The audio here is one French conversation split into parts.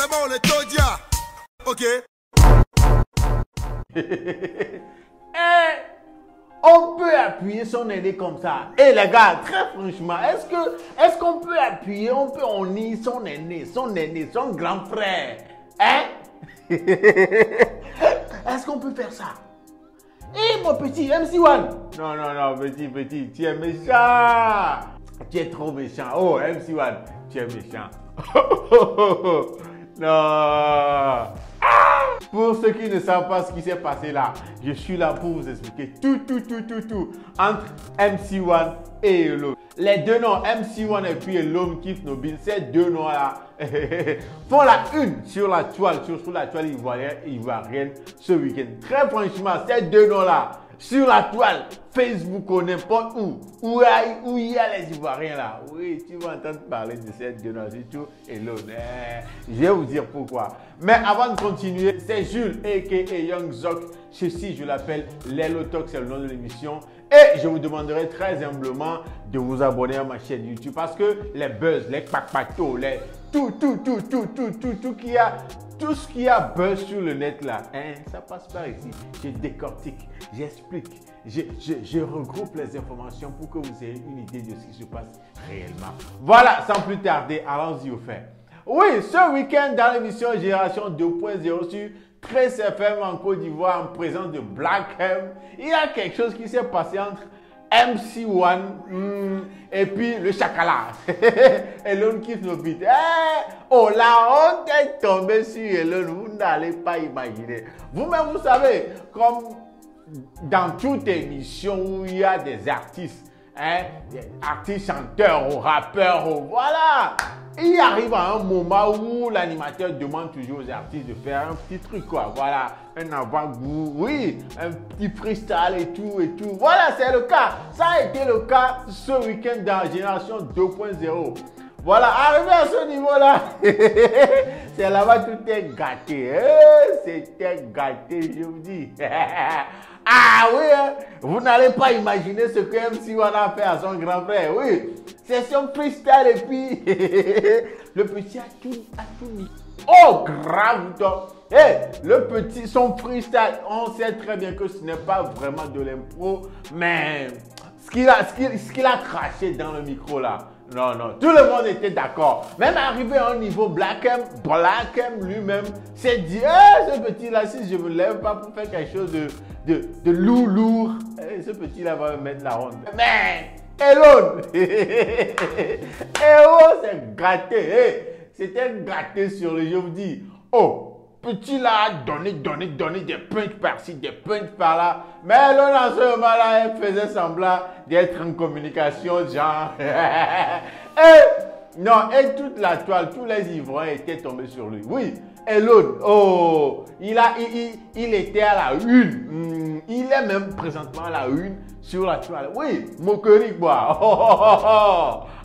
C'est bon, les Todia. Ok. On peut appuyer son aîné comme ça. Et les gars, très franchement, est-ce qu'on peut appuyer, on nie son aîné, son grand frère? Hein? Est-ce qu'on peut faire ça? Et mon petit MC1. Non, petit, tu es méchant. Tu es trop méchant. Oh, MC1, tu es méchant. Non. Pour ceux qui ne savent pas ce qui s'est passé là, je suis là pour vous expliquer tout entre MC1 et Elone. Les deux noms, MC1 et puis Elone Kiff Nobile, ces deux noms là font la une sur la toile, sur la toile ivoirienne ce week-end. Très franchement, ces deux noms là, sur la toile, Facebook ou n'importe où il y a les Ivoiriens là. Oui, tu vas entendre parler de ces deux noms, surtout Elone. Je vais vous dire pourquoi. Mais avant de continuer, c'est Jules aka Young Zoc. Ceci, je l'appelle Lelo Talk, c'est le nom de l'émission. Et je vous demanderai très humblement de vous abonner à ma chaîne YouTube parce que les buzz, les kpakpato, les tout ce qui a buzz sur le net là, ça passe par ici. Je décortique, j'explique, je regroupe les informations pour que vous ayez une idée de ce qui se passe réellement. Voilà, sans plus tarder, allons-y au fait. Oui, ce week-end dans l'émission Génération 2.0 sur Trace FM en Côte d'Ivoire en présence de Black M, il y a quelque chose qui s'est passé entre MC1 et puis le Chakala. Elone Kiff Nobile. Oh, la honte est tombée sur Elone, vous n'allez pas imaginer. Vous-même, vous savez, comme dans toute émission où il y a des artistes, des artistes chanteurs ou rappeurs, voilà. Il arrive à un moment où l'animateur demande toujours aux artistes de faire un petit truc, quoi. Voilà, un avant-goût, oui, un petit freestyle et tout. Voilà, c'est le cas. Ça a été le cas ce week-end dans Génération 2.0. Voilà, arrivé à ce niveau-là, c'est là-bas tout est gâté. C'était gâté, je vous dis. Ah oui, vous n'allez pas imaginer ce que MC1 a fait à son grand frère. Oui, c'est son freestyle et puis le petit a tout mis. Oh, grave toi. Le petit, son freestyle, on sait très bien que ce n'est pas vraiment de l'impro, mais ce qu'il a craché dans le micro là. Non, tout le monde était d'accord. Même arrivé à un niveau Black M lui-même s'est dit, ce petit-là, si je ne me lève pas pour faire quelque chose de lourd, ce petit-là va me mettre la honte. Mais, Elone, c'est gâté. C'était gâté sur le jeu. Je vous dis, petit là, donner des punch par-ci, des punch par-là. Mais Elone, en ce moment-là, elle faisait semblant d'être en communication, genre. Et toute la toile, tous les Ivoiriens étaient tombés sur lui. Oui, Elone, il était à la une. Il est même présentement à la une sur la toile. Oui, moquerie quoi.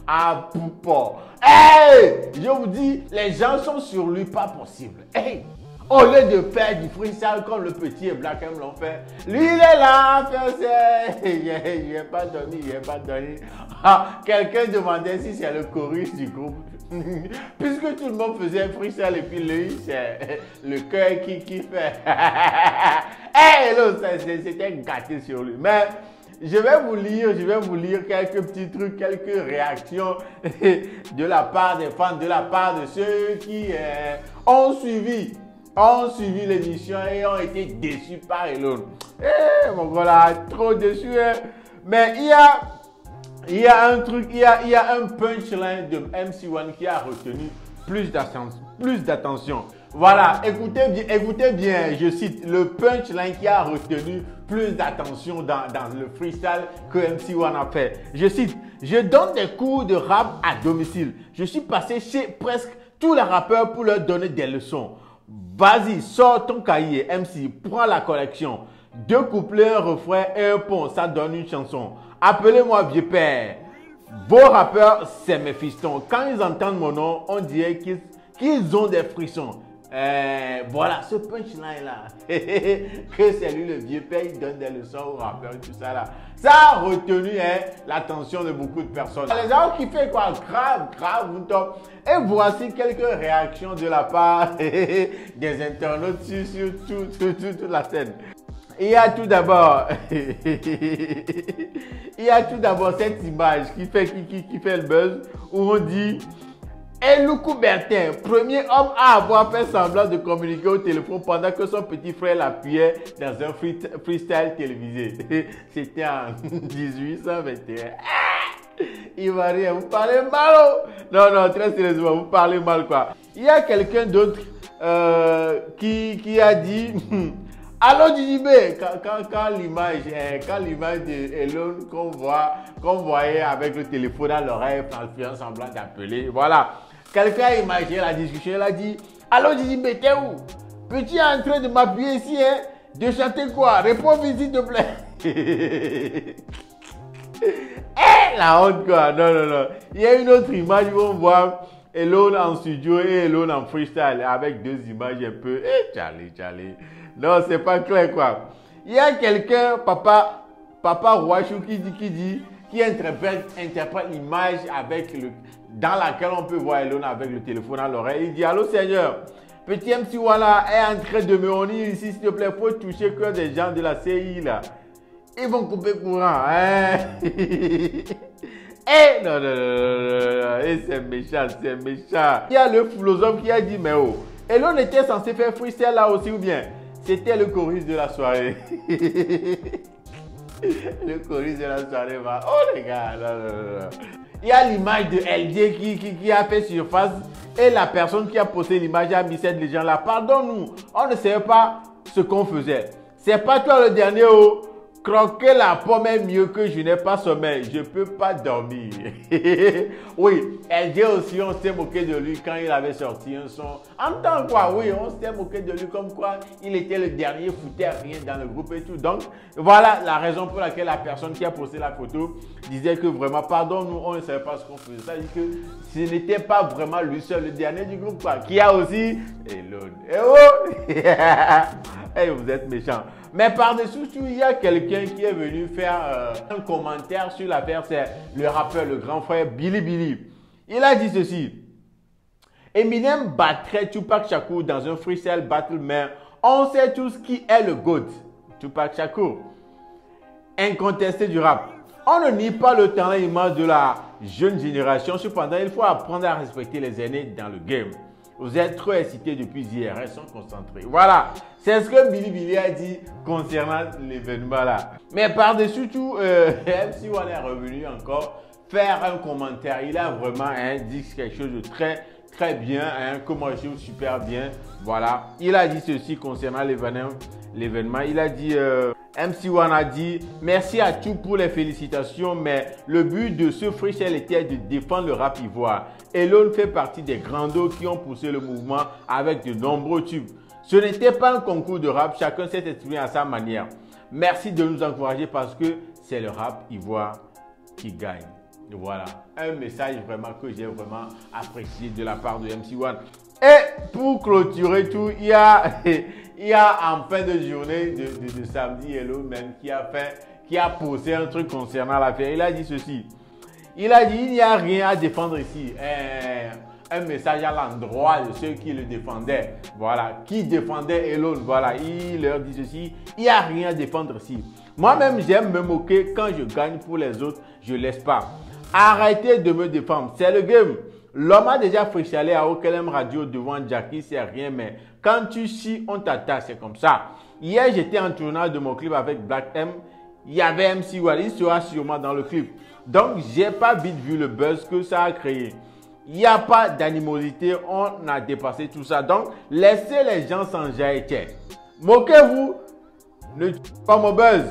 Ah, poupo. Je vous dis, les gens sont sur lui, pas possible. Au lieu de faire du freestyle comme le petit et Black M l'ont fait, lui il est là à faire ça. Je n'ai pas donné. Quelqu'un demandait si c'est le chorus du groupe. Puisque tout le monde faisait freestyle et puis lui, c'est le cœur qui fait. C'était gâté sur lui. Mais je vais vous lire quelques petits trucs, quelques réactions de la part des fans, de la part de ceux qui ont suivi l'émission et ont été déçus par Elone. Mon gars là, trop déçu. Mais il y a un truc, il y a un punchline de MC1 qui a retenu plus d'attention. Voilà, écoutez bien, je cite le punchline qui a retenu plus d'attention dans le freestyle que MC1 a fait. Je cite, je donne des cours de rap à domicile. Je suis passé chez presque tous les rappeurs pour leur donner des leçons. Vas-y, sors ton cahier, MC, prends la collection. 2 couplets, un refrain et un pont, ça donne une chanson. Appelez-moi vieux père. Vos rappeurs, c'est mes fistons. Quand ils entendent mon nom, on dirait qu'ils ont des frissons. Voilà, ce punchline là, que c'est lui le vieux père, il donne des leçons aux rappeurs et tout ça là. Ça a retenu l'attention de beaucoup de personnes. Les gens qui font quoi? Grave, top. Et voici quelques réactions de la part des internautes sur toute la scène. Il y a tout d'abord cette image qui fait le buzz où on dit Elou Coubertin, premier homme à avoir fait semblant de communiquer au téléphone pendant que son petit frère l'appuyait dans un freestyle télévisé. C'était en 1821. Ivoirien, vous parlez mal. Oh? Non, très sérieusement, vous parlez mal quoi. Il y a quelqu'un d'autre qui a dit allô Djibé, quand l'image de Elon qu'on voyait avec le téléphone à l'oreille en faisant semblant d'appeler, voilà. Quelqu'un a imaginé la discussion, il a dit allô Djibé, t'es où? Peux-tu en train de m'appuyer ici, hein? De chanter quoi? Réponds vite s'il te plaît. La honte quoi, non. Il y a une autre image où on voit Elon en studio et Elon en freestyle avec deux images un peu. Charlie. Non, c'est pas clair quoi. Il y a quelqu'un, papa Rouachou qui interprète l'image dans laquelle on peut voir Elon avec le téléphone à l'oreille. Il dit allô Seigneur, petit MC voilà est en train de me honir ici, s'il te plaît, faut toucher que des gens de la CI là. Ils vont couper courant. Hein? Non. C'est méchant. Il y a le philosophe qui a dit mais oh, Elon était censé faire freestyle là aussi ou bien? C'était le chorus de la soirée. Le chorus de la soirée va. Oh les gars, non. Il y a l'image de LD qui a fait surface et la personne qui a posté l'image a mis cette légende là. Pardonne-nous, on ne savait pas ce qu'on faisait. C'est pas toi le dernier oh. Croquer la pomme est mieux que je n'ai pas sommeil. Je peux pas dormir. Oui, LD aussi, on s'est moqué de lui quand il avait sorti un son. En tant quoi, oui, on s'est moqué de lui comme quoi il était le dernier, foutait rien dans le groupe et tout. Donc, voilà la raison pour laquelle la personne qui a posté la photo disait que vraiment, pardon, nous, on ne savait pas ce qu'on faisait. Ça dit que ce n'était pas vraiment lui seul, le dernier du groupe, quoi. Qui a aussi Elon. Eh oh! Hey, vous êtes méchants. Mais par-dessus tout, il y a quelqu'un qui est venu faire un commentaire sur l'affaire. C'est le rappeur, le grand frère Billy. Il a dit ceci. Eminem battrait Tupac Shakur dans un freestyle battle, mais on sait tous qui est le GOAT. Tupac Shakur. Incontesté du rap. On ne nie pas le talent immense de la jeune génération. Cependant, il faut apprendre à respecter les aînés dans le game. Vous êtes trop excités depuis hier, restons concentrés. Voilà, c'est ce que Billy a dit concernant l'événement là. Mais par-dessus tout, MC One est revenu encore faire un commentaire. Il a vraiment dit quelque chose de très bien, comment je super bien. Voilà, il a dit ceci concernant l'événement. Il a dit, MC One a dit, merci à tous pour les félicitations, mais le but de ce freestyle était de défendre le rap ivoire. Elon fait partie des grandos qui ont poussé le mouvement avec de nombreux tubes. Ce n'était pas un concours de rap, chacun s'est exprimé à sa manière. Merci de nous encourager parce que c'est le rap ivoire qui gagne. Voilà, un message vraiment que j'ai vraiment apprécié de la part de MC One. Et pour clôturer tout, il y a en fin de journée de samedi, Elon même qui a posté un truc concernant l'affaire. Il a dit ceci. Il a dit, il n'y a rien à défendre ici. Un message à l'endroit de ceux qui le défendaient. Voilà, qui défendait Elon. Voilà, il leur dit ceci. Il n'y a rien à défendre ici. Moi-même, j'aime me moquer. Quand je gagne pour les autres, je ne laisse pas. Arrêtez de me défendre. C'est le game. L'homme a déjà freestylé à OKLM Radio devant Jackie, c'est rien, mais quand tu chies, on t'attaque, c'est comme ça. Hier, j'étais en tournage de mon clip avec Black M. Il y avait MC One, il sera sûrement dans le clip. Donc, j'ai pas vite vu le buzz que ça a créé. Il n'y a pas d'animosité, on a dépassé tout ça. Donc, laissez les gens s'enjailler. Moquez-vous, ne tuez pas mon buzz.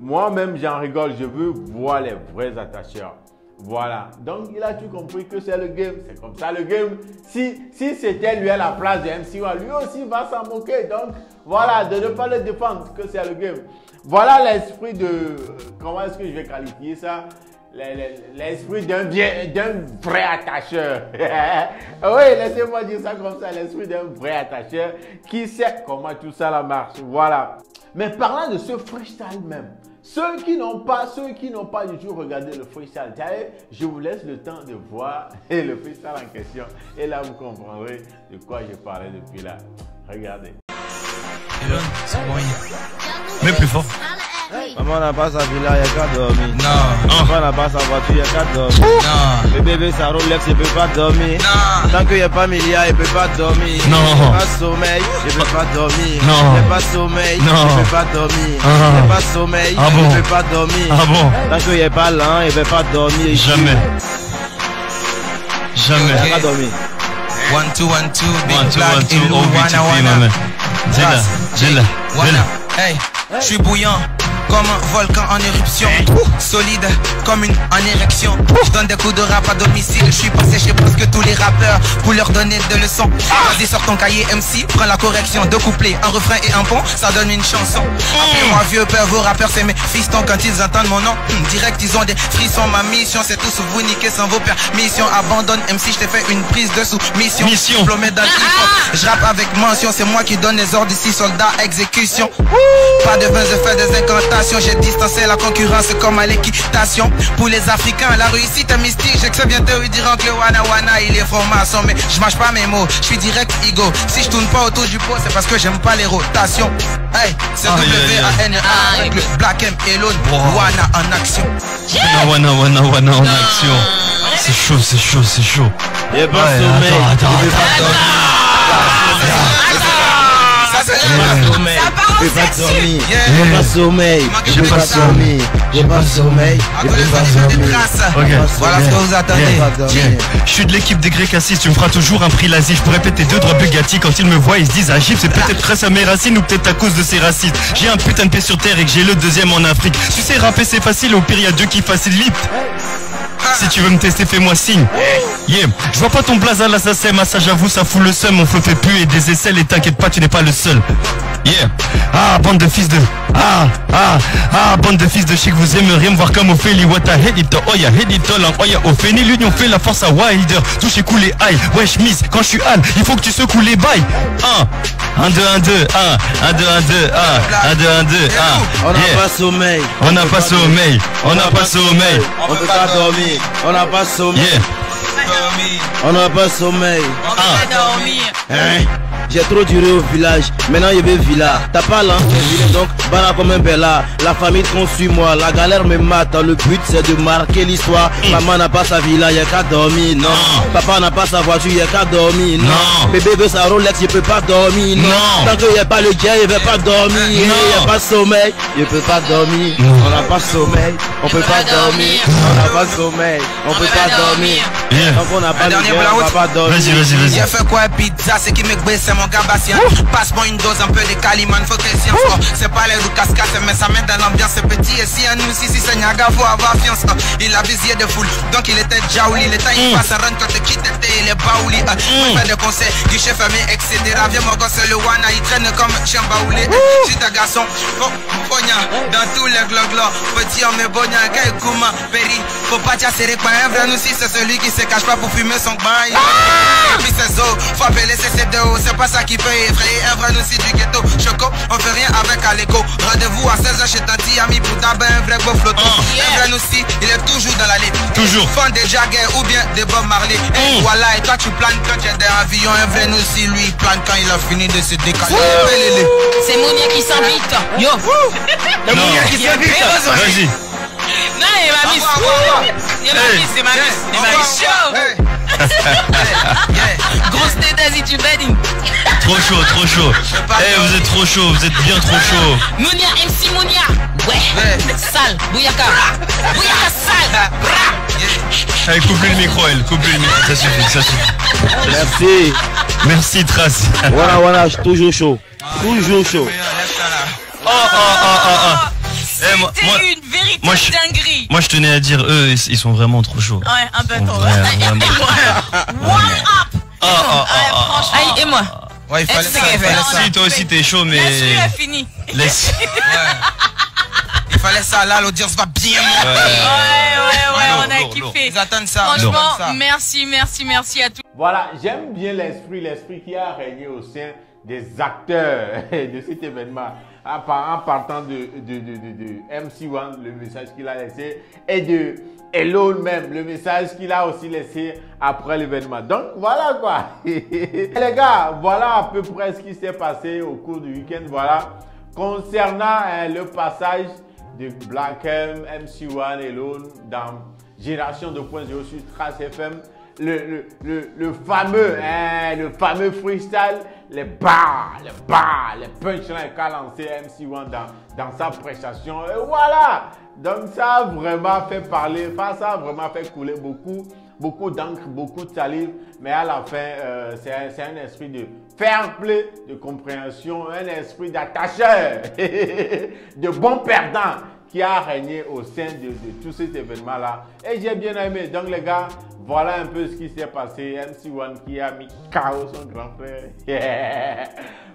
Moi-même, j'en rigole, je veux voir les vrais attacheurs. Voilà, donc il a tout compris que c'est le game, c'est comme ça le game. Si c'était lui à la place de MC One, lui aussi va s'en moquer. Donc voilà, de ne pas le défendre, que c'est le game. Voilà l'esprit de, comment est-ce que je vais qualifier ça? l'esprit d'un vrai attacheur. Oui, laissez-moi dire ça comme ça, l'esprit d'un vrai attacheur qui sait comment tout ça la marche. Voilà. Mais parlant de ce freestyle même, ceux qui n'ont pas du tout regardé le freestyle, je vous laisse le temps de voir le freestyle en question et là vous comprendrez de quoi je parlais depuis là. Regardez. C'est moyen. Mais plus fort. Maman n'a pas sa villa, y'a qu'à dormir. Non. Papa n'a pas sa voiture, y'a qu'à dormir. Non. Le bébé sa Rolex, il peut pas dormir. Non. Tant qu'il n'y a pas milliard, il peut pas dormir. Non. Il n'y a pas sommeil, il peut pas dormir. Non. Il n'y a pas sommeil, Non. il peut pas dormir. Ah. Il n'y a pas sommeil, Ah bon. il peut pas dormir. Ah bon? Tant qu'il n'y a pas l'an, il peut pas dormir. Jamais. Jamais. Il n'y a pas dormir. 1, 2, 1, 2, big 1, 2, black, 1, 2, Ilou, OVTP, wana, maman. Zilla. Hey, je suis bouillant comme un volcan en éruption, solide comme une en érection. Je donne des coups de rap à domicile. Je suis passé chez presque tous les rappeurs pour leur donner des leçons. Vas-y, sors ton cahier MC, prends la correction. 2 couplets, un refrain et un pont, ça donne une chanson. Appelez-moi vieux père, vos rappeurs c'est mes fistons. Quand ils entendent mon nom, direct ils ont des frissons. Ma mission c'est tous vous niquer sans vos permissions. Abandonne MC, je t'ai fait une prise de soumission. Diplômé dans le hip-hop, je rappe avec mention. C'est moi qui donne les ordres ici, soldat exécution. Pas de vin, je fais des incantations. J'ai distancé la concurrence comme à l'équitation. Pour les Africains, la réussite est mystique. Je sais bientôt ils diront que le wana wana il est franc-maçon. Mais je mâche pas mes mots, je suis direct ego. Si je tourne pas autour du pot, c'est parce que j'aime pas les rotations. Hey, c'est W-A-N-A avec le Black M et l'autre wana en action. Wana en action. C'est chaud, c'est chaud, c'est chaud. Il n'y a pas sommeil, il peut pas dormir. J'ai pas sommeil, j'ai pas sommeil, j'ai pas sommeil, j'ai pas sommeil, j'ai pas sommeil. Voilà ce que vous attendez. Je suis de l'équipe des Grecs assis, tu me feras toujours un prix l'Asie. Je pourrais péter 2 droits Bugatti quand ils me voient, ils se disent Agib, c'est peut-être grâce à mes racines ou peut-être à cause de ces racistes. J'ai un putain de pied sur terre et que j'ai le 2e en Afrique. Tu sais rapper c'est facile, au pire y a 2 qui facilitent. Si tu veux me tester, fais-moi signe. Yeah, je vois pas ton blaze à l'assassin, ça j'avoue ça fout le seum. Mon feu fait puer et des aisselles et t'inquiète pas, tu n'es pas le seul. Yeah, bande de fils de bande de fils de chic, vous aimeriez me voir comme Ophélie. What a head it oh ya head it all oh ya Ophélie. L'union fait la force à Wilder. Touche coulé aïe, wesh miss, quand je suis Al, il faut que tu secoues les bails. 1, 2, 1, 2, 1, 2, 1, 2, 1, 2, 1, 2, 1. On n'a pas sommeil. On n'a pas sommeil. On n'a pas sommeil. On peut pas dormir. On n'a pas sommeil. On n'a pas sommeil. On peut pas dormir. Hein? J'ai trop duré au village, maintenant je vais villa. T'as pas l'ancien village, donc bara comme un bella. La famille compte sur moi, la galère me mate. Le but c'est de marquer l'histoire. Maman n'a pas sa villa, y'a qu'à dormir, non. Papa n'a pas sa voiture, y'a qu'à dormir, non. Bébé veut sa Rolex, il peut pas dormir, non. Tant qu'il n'y a pas le jet, il veut pas dormir. Il n'y a pas sommeil, il peut pas dormir. On n'a pas sommeil, on peut pas dormir. On n'a pas sommeil, on peut pas dormir. Donc on n'a pas le jet, on va pas dormir. Vas-y. J'ai fait quoi pizza, c'est qui me baisse, c'est mon gabasien. Passe-moi une dose un peu de Caliman, faut qu'elle science. C'est pas les roues cascades, mais ça met dans l'ambiance. C'est petit et si à nous, si c'est Niaga, faut avoir fiance. Il a visé de foule, donc il était jaouli. Le temps il passe à run quand te quitte, il est baouli. Fait des conseils, guichet fermé, etc. Viens mon gosse, le wana, il traîne comme chien baoulé. Si t'es garçon, oh, pogna, dans tous les gloglos. Petit homme bogna, kay kouma, péri. Faut pas t'y serrer pas un vrai, nous si c'est celui qui se cache pas pour fumer son bain. Et puis c'est zo, faut appeler CCDO, c'est pas ça qui peut effrayer un vrai nous si du ghetto. Choco, on fait rien avec Aleko. Rendez-vous à 16h chez Tati Ami pour taber un vrai beau flottant. Un vrai nous si, il est toujours dans l'allée. Toujours. Fan des Jagger ou bien des Bob Marley. Et voilà, et toi tu planes quand tu es des avions. Un vrai nous si, lui il plane quand il a fini de se décaler. C'est Mounia qui s'invite. Yo. Non. Mounia qui s'invite. Vas-y. Non, il m'a mis. Il m'a mis chaud. Grosse tête, vas-y, tu badding. Trop chaud. Vous êtes trop chaud, vous êtes bien trop chaud. Mounia, MC Mounia. Ouais. Sale, Bouyaka. Bouyaka sale. Allez, coupe le micro, ça suffit. Merci, Trace. Voilà, je suis toujours chaud. Toujours chaud. C'était une véritable dinguerie. Moi je tenais à dire, eux ils sont vraiment trop chauds. Ouais, un peu trop. Warm up. Et moi. Ouais, il fallait ça. Si toi aussi t'es chaud mais... Laisse-lui a fini. Laisse. Il fallait ça là, l'audience va bien monter. Ouais, on a kiffé. Ils attendent ça. Franchement, merci à tous. Voilà, j'aime bien l'esprit qui a régné au sein des acteurs de cet événement. En partant de MC1, le message qu'il a laissé, et de Elon même, le message qu'il a aussi laissé après l'événement. Donc voilà quoi. Les gars, voilà à peu près ce qui s'est passé au cours du week-end. Voilà, concernant le passage de Black M, MC1, Elon dans Génération 2.0 sur Trace FM. Le fameux freestyle, les bars, les punchlines qu'a lancé MC1 dans sa prestation. Et voilà! Donc ça a vraiment fait parler, ça a vraiment fait couler beaucoup d'encre, beaucoup de salive. Mais à la fin, c'est un esprit de fair play, de compréhension, un esprit d'attacheur, de bon perdant qui a régné au sein de tout cet événement-là. Et j'ai bien aimé. Donc les gars, voilà un peu ce qui s'est passé. MC1 qui a mis KO son grand frère. Yeah.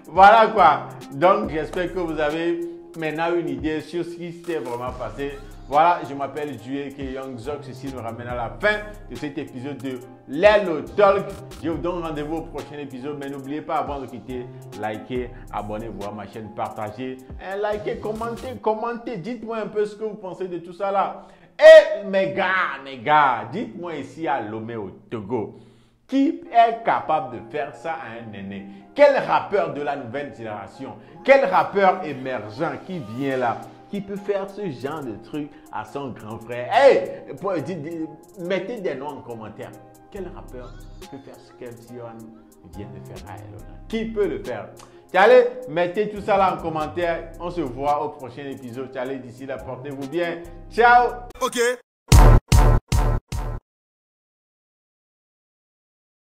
Voilà quoi. Donc j'espère que vous avez maintenant une idée sur ce qui s'est vraiment passé. Voilà, je m'appelle Jué qui est Young Zox. Ceci nous ramène à la fin de cet épisode de Lelo Talk. Je vous donne rendez-vous au prochain épisode. Mais n'oubliez pas, avant de quitter, likez, abonnez-vous à ma chaîne, partagez, likez, commentez. Dites-moi un peu ce que vous pensez de tout ça là. Et mes gars, dites-moi ici à Lomé au Togo, qui est capable de faire ça à un aîné? Quel rappeur de la nouvelle génération? Quel rappeur émergent qui vient là? Qui peut faire ce genre de truc à son grand frère? Hey, mettez des noms en commentaire. Quel rappeur peut faire ce qu'MC1 vient de faire à Elona? Qui peut le faire? Allez, mettez tout ça là en commentaire. On se voit au prochain épisode. Allez, d'ici là, portez-vous bien. Ciao! Ok.